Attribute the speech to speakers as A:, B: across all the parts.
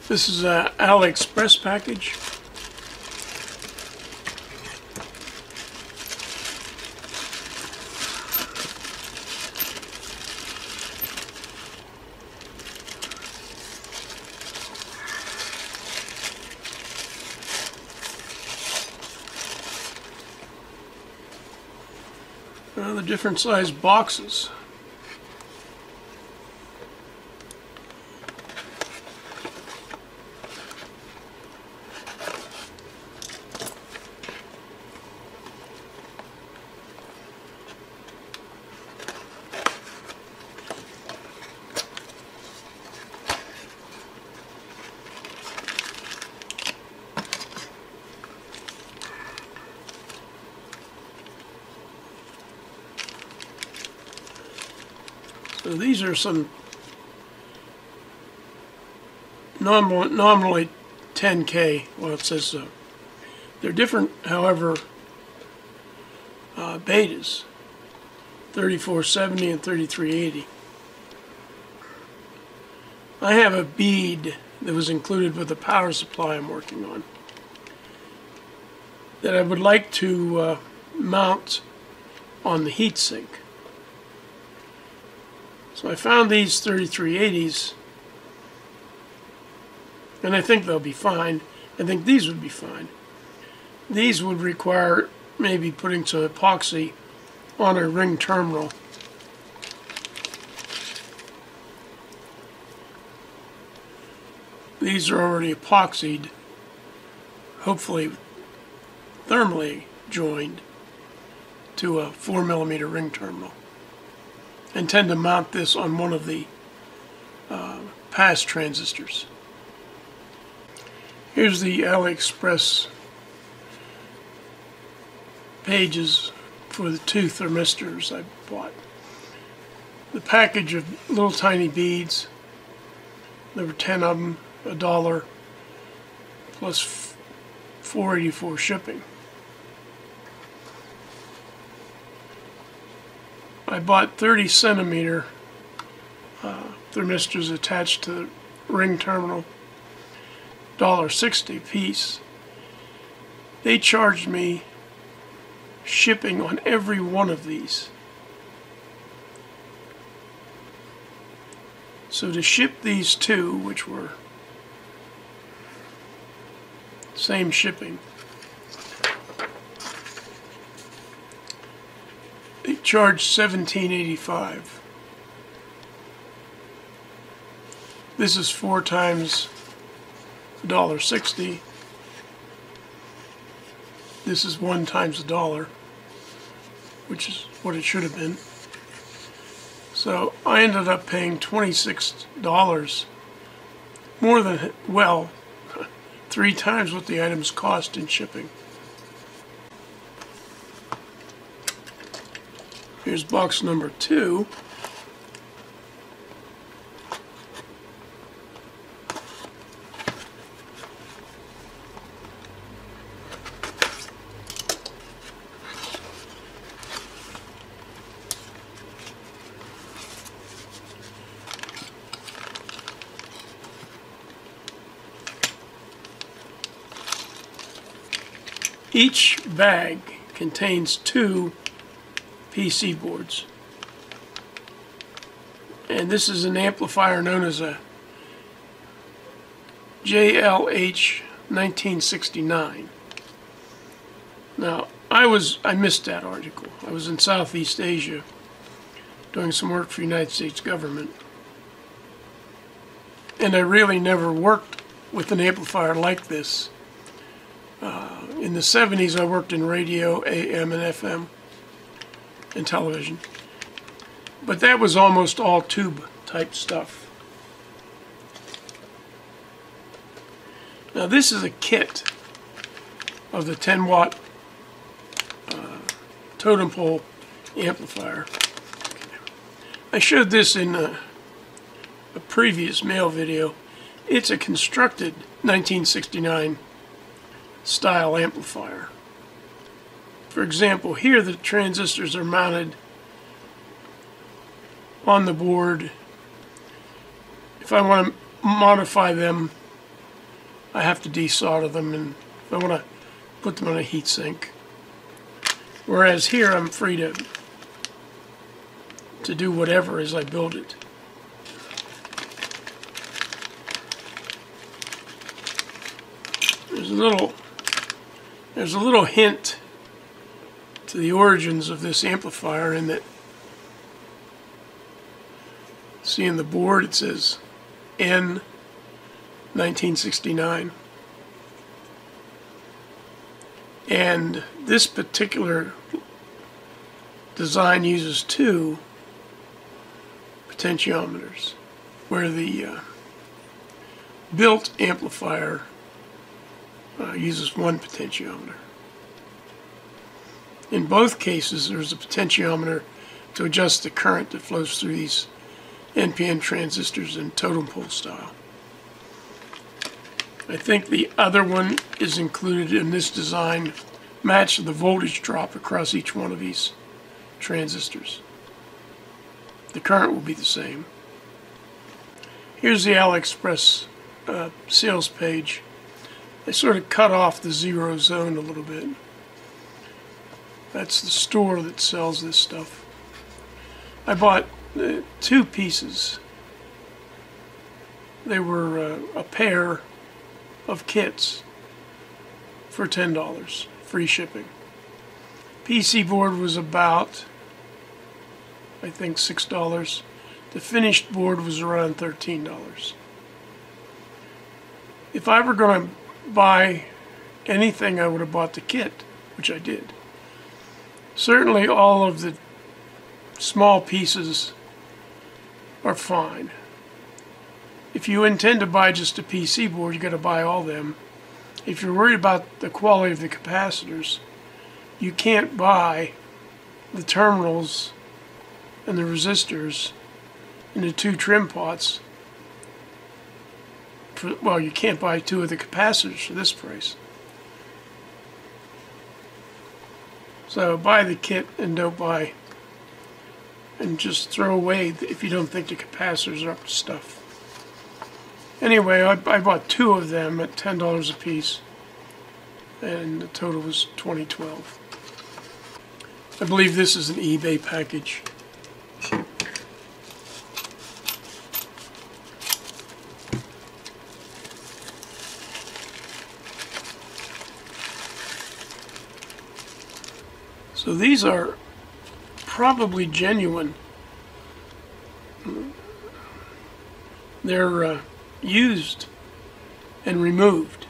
A: This is an Aliexpress package. The different size boxes. So these are some nominally 10K. Well, it says so. They're different, however, betas, 3470 and 3380. I have a bead that was included with the power supply I'm working on that I would like to mount on the heatsink. So I found these 3380s, and I think they'll be fine. I think these would be fine. These would require maybe putting some epoxy on a ring terminal. These are already epoxied, hopefully thermally joined to a 4mm ring terminal. I intend to mount this on one of the pass transistors. Here's the Aliexpress pages for the 2 thermistors I bought. The package of little tiny beads, there were 10 of them, $1, plus $4.84 shipping. I bought 30cm thermistors attached to the ring terminal, $1.60 a piece. They charged me shipping on every one of these. So to ship these 2, which were same shipping, they charged $17.85. This is 4 times $1.60. This is 1 times $1, which is what it should have been. So I ended up paying $26, more than, well, 3 times what the items cost in shipping. Here's box number 2. Each bag contains 2 PC boards, and this is an amplifier known as a JLH 1969. Now I missed that article. I was in Southeast Asia doing some work for the United States government, and I really never worked with an amplifier like this. In the 70s I worked in radio, AM and FM, and television, but that was almost all tube type stuff. Now this is a kit of the 10-watt totem pole amplifier. I showed this in a previous mail video. It's a constructed 1969 style amplifier. For example, here the transistors are mounted on the board. If I want to modify them I have to desolder them, and if I want to put them on a heat sink. Whereas here I'm free to do whatever as I build it. There's a little hint to the origins of this amplifier in that, see in the board it says N 1969. And this particular design uses two potentiometers, where the built amplifier uses one potentiometer. In both cases, there's a potentiometer to adjust the current that flows through these NPN transistors in totem pole style. I think the other one is included in this design, match the voltage drop across each one of these transistors. The current will be the same. Here's the Aliexpress sales page. They sort of cut off the zero zone a little bit. That's the store that sells this stuff. I bought two pieces. They were a pair of kits for $10, free shipping. PC board was about, I think, $6. The finished board was around $13. If I were going to buy anything, I would have bought the kit, which I did. Certainly all of the small pieces are fine. If you intend to buy just a PC board, you got to buy all of them. If you're worried about the quality of the capacitors, you can't buy the terminals and the resistors in the two trim pots. Well, you can't buy two of the capacitors for this price. So buy the kit and don't buy, and just throw away if you don't think the capacitors are up to stuff. Anyway, I bought two of them at $10 a piece, and the total was $20.12. I believe this is an eBay package. So these are probably genuine. They're used and removed.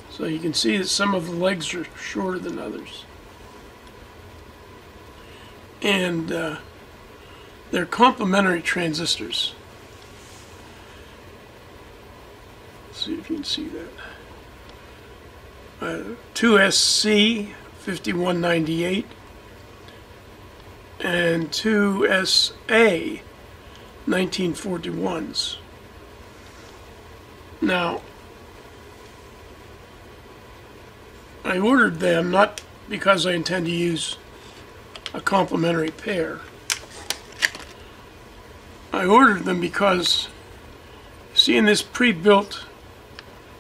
A: So you can see that some of the legs are shorter than others. And they're complementary transistors. Let's see if you can see that. 2SC 5198 and 2SA 1941s. Now, I ordered them not because I intend to use a complementary pair. I ordered them because, seeing this pre-built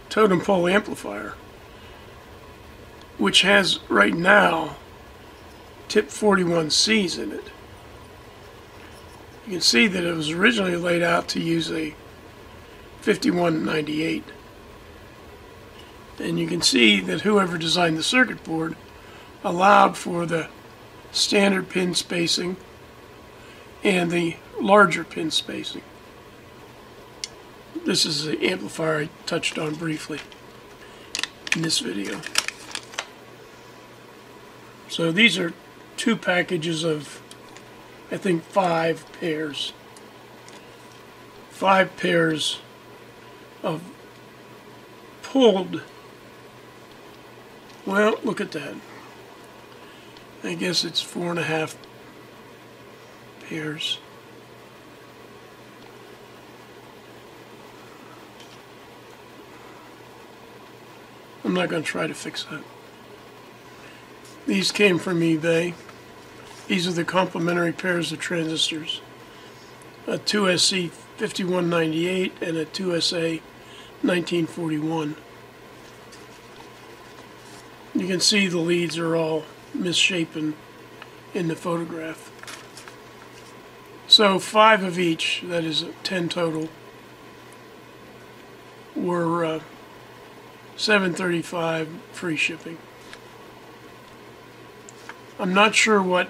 A: totem pole amplifier, which has right now tip 41Cs in it, you can see that it was originally laid out to use a 5198. And you can see that whoever designed the circuit board allowed for the standard pin spacing and the larger pin spacing. This is the amplifier I touched on briefly in this video. So these are two packages of, I think, 5 pairs. 5 pairs of pulled, well, look at that. I guess it's 4.5 pairs. I'm not going to try to fix that. These came from eBay. These are the complementary pairs of transistors. A 2SC 5198 and a 2SA 1941. You can see the leads are all misshapen in the photograph. So 5 of each, that is 10 total, were $7.35 free shipping. I'm not sure what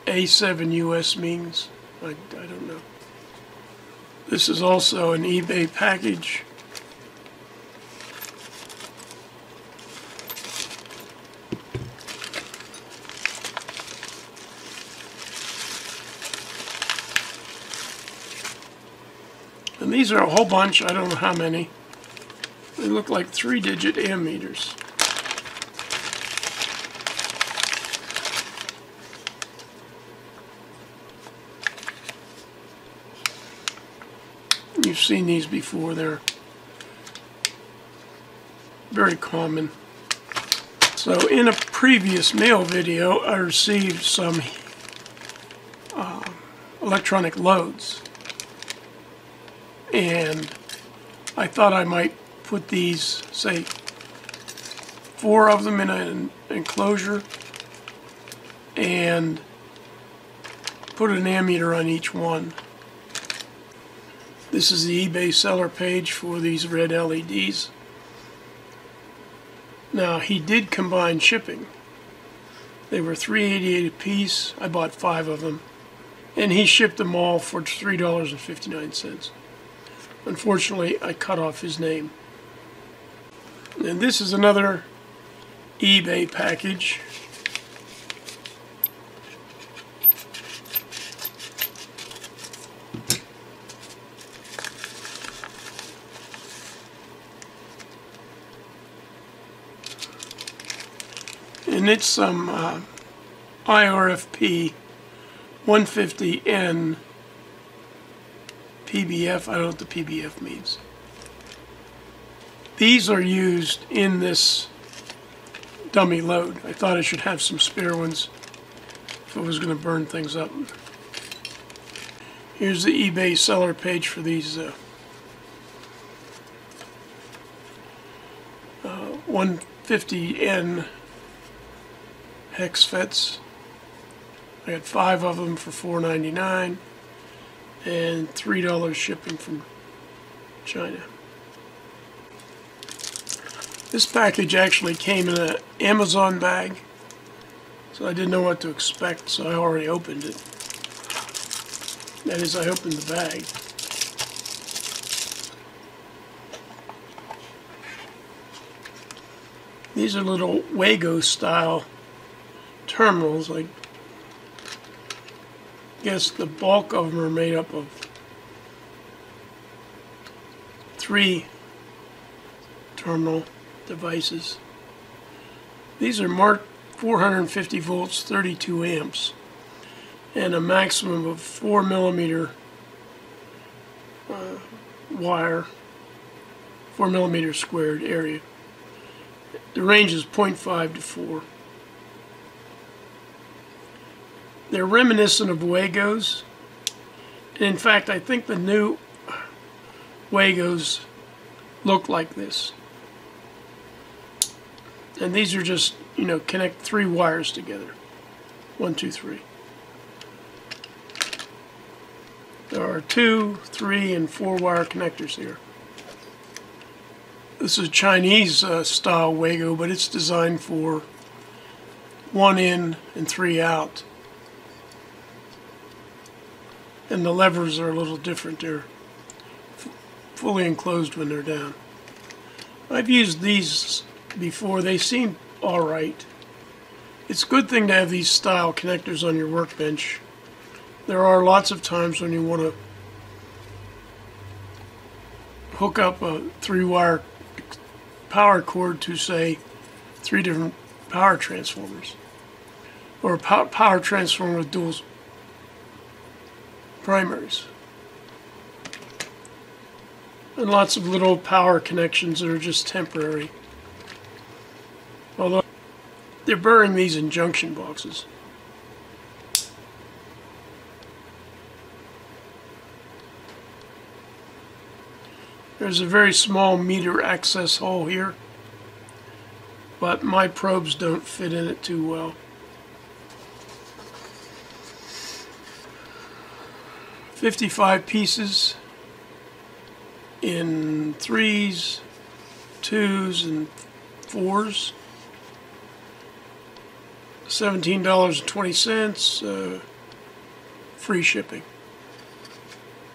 A: A7 US means. I don't know. This is also an eBay package. And these are a whole bunch, I don't know how many. They look like 3-digit ammeters. You've seen these before, they're very common. So in a previous mail video, I received some electronic loads. And I thought I might put these, say, 4 of them in an enclosure and put an ammeter on each one. This is the eBay seller page for these red LEDs. Now, he did combine shipping. They were $3.88 a piece. I bought 5 of them. And he shipped them all for $3.59. Unfortunately, I cut off his name. And this is another eBay package. And it's some IRFP 150N PBF. I don't know what the PBF means. These are used in this dummy load. I thought I should have some spare ones if I was going to burn things up. Here's the eBay seller page for these 150N hex FETs. I got 5 of them for $4.99 and $3 shipping from China. This package actually came in an Amazon bag, so I didn't know what to expect, so I already opened it. That is, I opened the bag. These are little Wago style terminals. I guess the bulk of them are made up of 3 terminal devices. These are marked 450 volts, 32 amps, and a maximum of 4 millimeter wire, 4 millimeter squared area. The range is 0.5 to 4. They're reminiscent of Wagos. And in fact, I think the new Wagos look like this. And these are just, you know, connect 3 wires together. 1, 2, 3. There are 2, 3, and 4 wire connectors here. This is a Chinese style Wago, but it's designed for 1 in and 3 out. And the levers are a little different. They're fully enclosed when they're down. I've used these before. They seem alright. It's a good thing to have these style connectors on your workbench. There are lots of times when you want to hook up a 3-wire power cord to, say, 3 different power transformers, or a power transformer with dual primaries, and lots of little power connections that are just temporary, although they're burying these in junction boxes. There's a very small meter access hole here, but my probes don't fit in it too well. 55 pieces in 3s, 2s, and 4s. $17.20, free shipping.